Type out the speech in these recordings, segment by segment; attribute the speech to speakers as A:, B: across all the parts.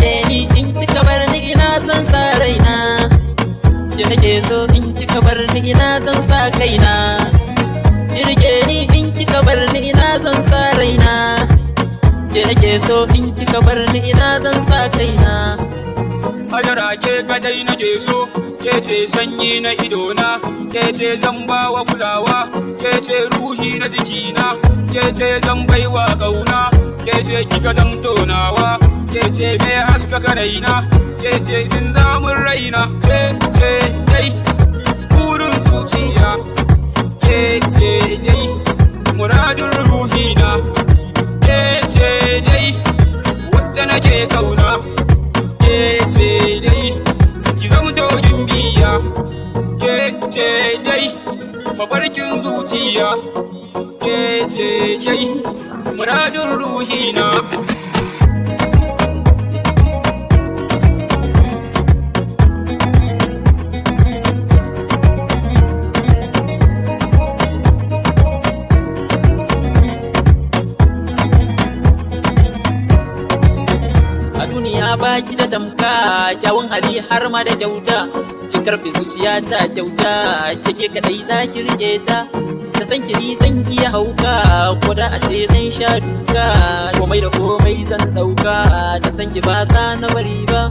A: Kirikeni in kika bar ni ina zan sa raina, ki nake so in kika bar ni ina zan sa kaina. Kirikeni in kika bar ni ina zan sa raina, ki nake so in kika bar ni ina zan sa kaina.
B: Hajara ke kadai nake so, ke ce sanyi na idona, ke ce zan bawa kulawa, ke ce ruhi na jikina, ke ce zan baiwa kauna, ke ce kika zamto nawa, ke ce mai haskaka raina, ke ce din zamun raina, ke ce dai burin zuciya, ke ce dai muradin ruhina, ke ce dai wacce nake kauna, ke ce dai ki zamto gimbiya, ke ce dai mafarkin zuciya, ke ce dai muradin ruhina.
A: A duniya baki da damka, kyawun hali har ma da kyauta, ki karfe zuciya ta kyauta, kike kadai za ki rike ta. Da san ki ni zan iya hauka, ko da a ce zan sha duka, komai da komai zan dauka, da san ki ba sa na bari ba.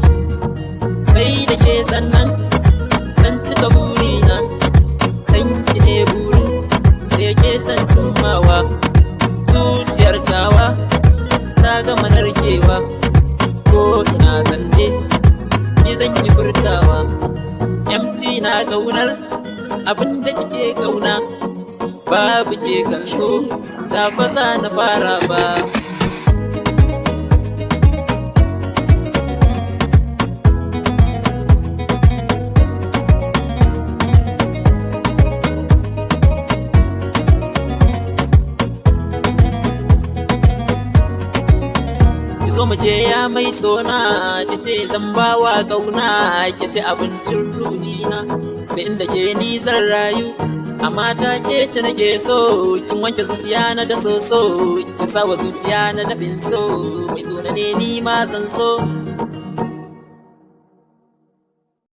A: Sai da ke sannan zan cika burina, san ki ne burin da yake san cimmawa. Zuciyar tawa ta gama narkewa, ko ina zanje ki zan yi furtawa. Empty na kaunar abin da kike kauna, babu ke kan so ta fasa na fara ba. Zo mu je ya mai sona, kice zan bawa kauna, kice abincin ruhina, sai inda ke ni zan rayu. Amma ta ke ce nake so, kin wanke zuciya na da soso, kin sawa zuciya na dafin so, mai sona ne ni ma zan so.